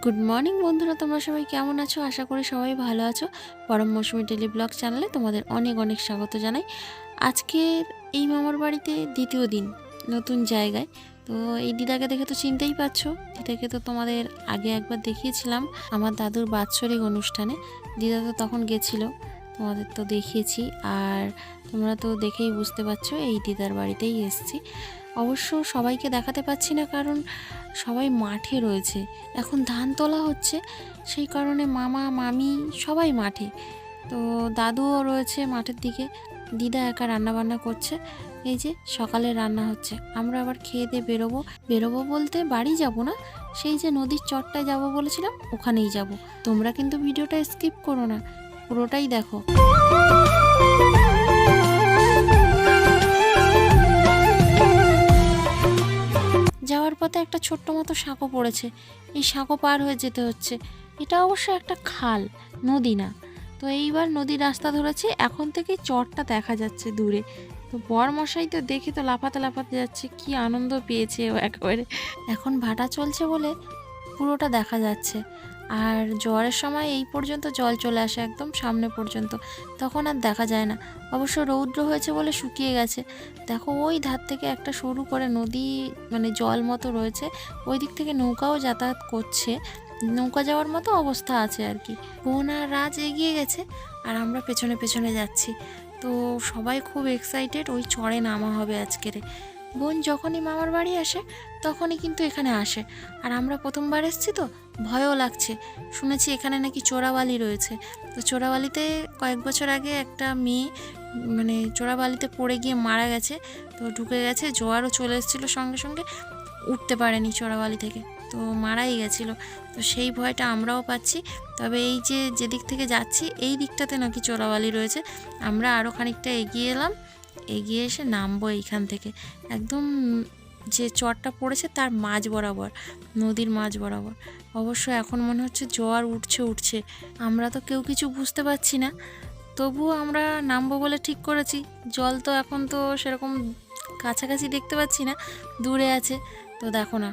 Good morning বন্ধুরা, তোমরা সবাই কেমন আছো? আশা করি সবাই ভালো আছো। পরম মৌসুমী ডেলি ব্লগ চ্যানেলে তোমাদের অনেক অনেক স্বাগত জানাই। আজকের এই মামার বাড়িতে দ্বিতীয় দিন, নতুন জায়গায়। তো এই দিদাকে দেখে তো চিনতেই পারছো। দিদাকে তো তোমাদের আগে একবার দেখিয়েছিলাম আমার দাদুর বাৎসরিক অনুষ্ঠানে। দিদা তো তখন গেছিলো, তোমাদের তো দেখিয়েছি। আর তোমরা তো দেখেই বুঝতে পারছো এই দিদার বাড়িতেই এসেছি। অবশ্য সবাইকে দেখাতে পাচ্ছি না, কারণ সবাই মাঠে রয়েছে। এখন ধান তোলা হচ্ছে, সেই কারণে মামা মামি সবাই মাঠে। তো দাদুও রয়েছে মাঠের দিকে। দিদা একা রান্নাবান্না করছে। এই যে সকালে রান্না হচ্ছে, আমরা আবার খেয়ে দিয়ে বেরোবো বলতে বাড়ি যাব না, সেই যে নদীর চরটায় যাব বলেছিলাম ওখানেই যাব। তোমরা কিন্তু ভিডিওটা স্কিপ করো না, পুরোটাই দেখো। যাওয়ার পথে একটা ছোট্ট মতো সাঁকো পড়েছে, এই সাঁকো পার হয়ে যেতে হচ্ছে। এটা অবশ্য একটা খাল, নদী না। তো এইবার নদীর রাস্তা ধরেছি, এখন থেকে চরটা দেখা যাচ্ছে দূরে। তো বরমশাই তো দেখে তো লাফাতে লাফাতে যাচ্ছে, কি আনন্দ পেয়েছে ও একেবারে। এখন ভাটা চলছে বলে পুরোটা দেখা যাচ্ছে। আর জোয়ারের সময় এই পর্যন্ত জল চলে আসে একদম সামনে পর্যন্ত, তখন আর দেখা যায় না। অবশ্য রৌদ্র হয়েছে বলে শুকিয়ে গেছে। দেখো ওই ধার থেকে একটা সরু করে নদী, মানে জল মতো রয়েছে, ওই দিক থেকে নৌকাও যাতায়াত করছে, নৌকা যাওয়ার মতো অবস্থা আছে আর কি। বোন আর রাজ এগিয়ে গেছে, আর আমরা পেছনে পেছনে যাচ্ছি। তো সবাই খুব এক্সাইটেড, ওই চড়ে নামা হবে আজকেরে। বোন যখনই মামার বাড়ি আসে তখনই কিন্তু এখানে আসে। আর আমরা প্রথমবার এসেছি তো ভয়ও লাগছে। শুনেছি এখানে নাকি চোরাবালি রয়েছে। তো চোরাবালিতে কয়েক বছর আগে একটা মেয়ে মানে চোরাবালিতে পড়ে গিয়ে মারা গেছে। তো ঢুকে গেছে, জোয়ারও চলে এসেছিলো সঙ্গে সঙ্গে, উঠতে পারেনি চোরাবালি থেকে, তো মারাই গেছিলো। তো সেই ভয়টা আমরাও পাচ্ছি। তবে এই যে যেদিক থেকে যাচ্ছি এই দিকটাতে নাকি চোরাবালি রয়েছে। আমরা আরও খানিকটা এগিয়ে এলাম, এগিয়ে এসে নামবো এইখান থেকে। একদম যে চরটা পড়েছে তার মাঝ বরাবর, নদীর মাঝ বরাবর। অবশ্য এখন মনে হচ্ছে জোয়ার উঠছে। আমরা তো কেউ কিছু বুঝতে পারছি না, তবুও আমরা নামবো বলে ঠিক করেছি। জল তো এখন তো সেরকম কাছাকাছি দেখতে পাচ্ছি না, দূরে আছে। তো দেখো না,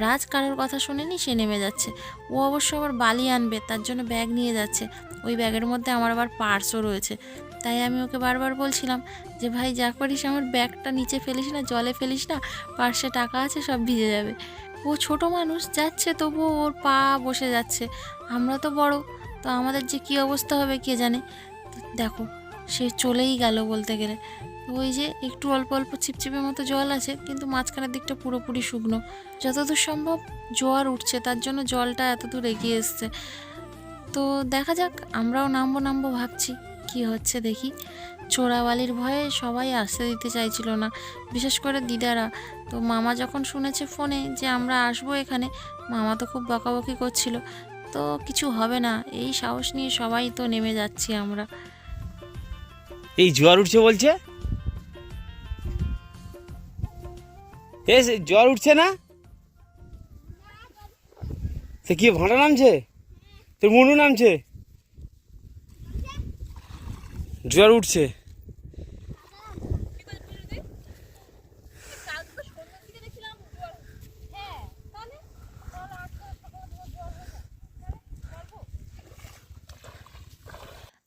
রাজ কারোর কথা শুনেনি, সে নেমে যাচ্ছে। ও অবশ্য আবার বালি আনবে, তার জন্য ব্যাগ নিয়ে যাচ্ছে। ওই ব্যাগের মধ্যে আমার আবার পার্সও রয়েছে। তাই আমি ওকে বারবার বলছিলাম যে ভাই যা করিস আমার ব্যাগটা নিচে ফেলিস না, জলে ফেলিস না, পার্সে টাকা আছে, সব ভিজে যাবে। ও ছোট মানুষ যাচ্ছে, তবুও ওর পা বসে যাচ্ছে। আমরা তো বড়, তো আমাদের যে কী অবস্থা হবে কে জানে। দেখো সে চলেই গেল বলতে গেলে। ওই যে একটু অল্প অল্প ছিপছিপে মতো জল আছে, কিন্তু মাঝখানের দিকটা পুরোপুরি শুকনো। যতদূর সম্ভব জোয়ার উঠছে, তার জন্য জলটা এতদূর এগিয়ে এসছে। তো দেখা যাক, আমরাও নামবো ভাবছি, কি হচ্ছে দেখি। চোরাবালির ভয়ে সবাই আসতে দিতে চাইছিল না, বিশেষ করে দিদারা। তো মামা যখন শুনেছে ফোনে যে আমরা আসবো এখানে, মামা তো খুব বকাবকি করছিল। তো কিছু হবে না, এই সাহস নিয়ে সবাই তো নেমে যাচ্ছি আমরা। এই জোয়ার উঠছে বলছে, জোয়ার উঠছে না? সে কি ভাঁটা নামছে? তোর মনু নামছে, জোয়ার উঠছে।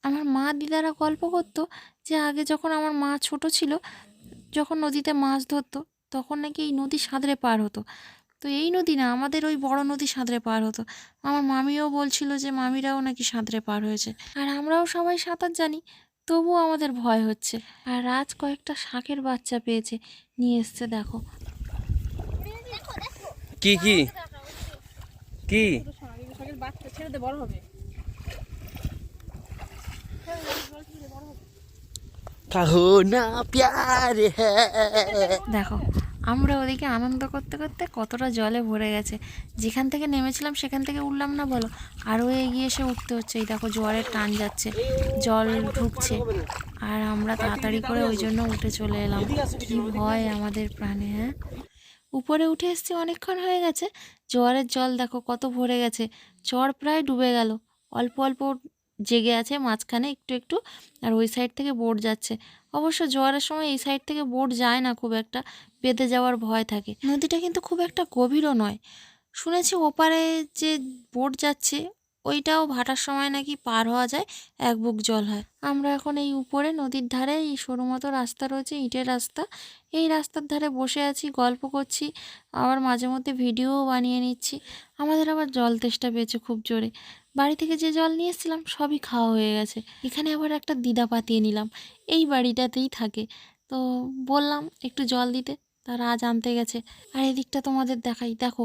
আমার মা দিদারা গল্প করতো যে আগে যখন আমার মা ছোট ছিল, যখন নদীতে মাছ ধরতো, তখন নাকি এই নদী সাঁতরে পার হতো। তো এই নদী না, আমাদের ওই বড় নদী সাঁতরে পার হতো। আমার মামিও বলছিল যে মামিরাও নাকি সাঁতরে পার হয়েছে। আর আমরাও সবাই সাঁতার জানি, তবুও আমাদের ভয় হচ্ছে। আর রাজ কয়েকটা শাঁখের বাচ্চা পেয়েছে, নিয়ে এসছে দেখো। কি কি কি বাচ্চা ছেড়ে দে, বড় হবে। কাহো না প্যার হ্যায়। দেখো আমরা ওদিকে আনন্দ করতে করতে কতটা জলে ভরে গেছে। যেখান থেকে নেমেছিলাম সেখান থেকে উঠলাম না বলো, আরও এগিয়ে এসে উঠতে হচ্ছে। এই দেখো জোয়ারের টান যাচ্ছে, জল ঢুকছে, আর আমরা তাড়াতাড়ি করে ওই জন্য উঠে চলে এলাম। কি ভয় আমাদের প্রাণে! হ্যাঁ, উপরে উঠে এসেছি, অনেকক্ষণ হয়ে গেছে। জোয়ারের জল দেখো কত ভরে গেছে, চর প্রায় ডুবে গেল। অল্প অল্প জেগে আছে মাঝখানে একটু একটু, আর ওই সাইড থেকে বোট যাচ্ছে। অবশ্য জোয়ারের সময় এই সাইড থেকে বোট যায় না, খুব একটা বেঁধে যাওয়ার ভয় থাকে। নদীটা কিন্তু খুব একটা গভীরও নয়। শুনেছি ওপারে যে বোট যাচ্ছে ওইটাও ভাটার সময় নাকি পার হওয়া যায়, এক বুক জল হয়। আমরা এখন এই উপরে নদীর ধারে এই সরু মতো রাস্তা রয়েছে, ইটের রাস্তা, এই রাস্তার ধারে বসে আছি, গল্প করছি, আবার মাঝে মধ্যে ভিডিওও বানিয়ে নিচ্ছি। আমাদের আবার জল তেষ্টা পেয়েছে খুব জোরে। বাড়ি থেকে যে জল নিয়ে এসেছিলাম সবই খাওয়া হয়ে গেছে। এখানে আবার একটা দিদা পাতিয়ে নিলাম, এই বাড়িটাতেই থাকে। তো বললাম একটু জল দিতে, তারা আজ আনতে গেছে। আর এদিকটা তোমাদের দেখাই, দেখো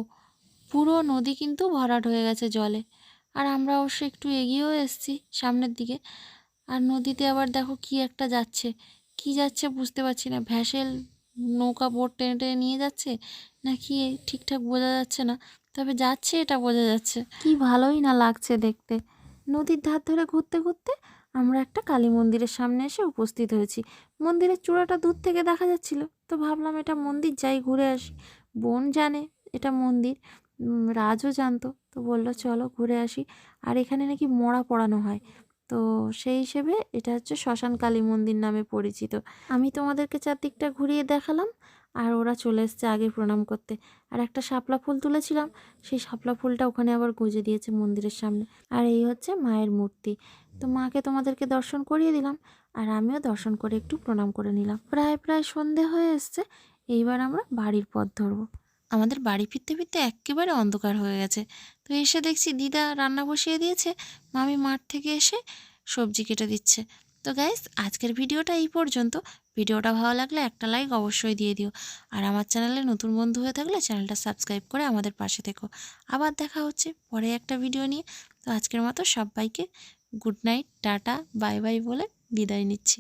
পুরো নদী কিন্তু ভরাট হয়ে গেছে জলে। আর আমরা অবশ্য একটু এগিয়েও এসেছি সামনের দিকে। আর নদীতে আবার দেখো কি একটা যাচ্ছে, কি যাচ্ছে বুঝতে পারছি না, ভ্যাসেল নৌকা বোট টেনে টেনে নিয়ে যাচ্ছে না কি ঠিকঠাক বোঝা যাচ্ছে না, তবে যাচ্ছে এটা বোঝা যাচ্ছে। কি ভালোই না লাগছে দেখতে। নদীর ধার ধরে ঘুরতে ঘুরতে আমরা একটা কালী মন্দিরের সামনে এসে উপস্থিত হয়েছি। মন্দিরের চূড়াটা দূর থেকে দেখা যাচ্ছিল, তো ভাবলাম এটা মন্দির, যাই ঘুরে আসি। বোন জানে এটা মন্দির, রাজও জানতো, তো বললো চলো ঘুরে আসি। আর এখানে নাকি মড়া পড়ানো হয়, তো সেই হিসেবে এটা হচ্ছে শ্মশান কালী মন্দির নামে পরিচিত। আমি তোমাদেরকে চারদিকটা ঘুরিয়ে দেখালাম, আর ওরা চলে এসছে আগে প্রণাম করতে। আর একটা শাপলা ফুল তুলেছিলাম, সেই শাপলা ফুলটা ওখানে আবার গুঁজে দিয়েছে মন্দিরের সামনে। আর এই হচ্ছে মায়ের মূর্তি। তো মাকে তোমাদেরকে দর্শন করিয়ে দিলাম, আর আমিও দর্শন করে একটু প্রণাম করে নিলাম। প্রায় প্রায় সন্ধে হয়ে এসছে, এইবার আমরা বাড়ির পথ ধরবো। আমাদের বাড়ি ফিরতে ফিরতে একেবারে অন্ধকার হয়ে গেছে। তো এসে দেখছি দিদা রান্না বসিয়ে দিয়েছে, মামি মাঠ থেকে এসে সবজি কেটে দিচ্ছে। তো গাইস, আজকের ভিডিওটা এই পর্যন্ত। ভিডিওটা ভালো লাগলে একটা লাইক অবশ্যই দিয়ে দিও। আর আমার চ্যানেলে নতুন বন্ধু হয়ে থাকলে চ্যানেলটা সাবস্ক্রাইব করে আমাদের পাশে থেকো। আবার দেখা হচ্ছে পরে একটা ভিডিও নিয়ে। তো আজকের মতো সবাইকে good night, tata, bye bye বলে বিদায় নিচ্ছি।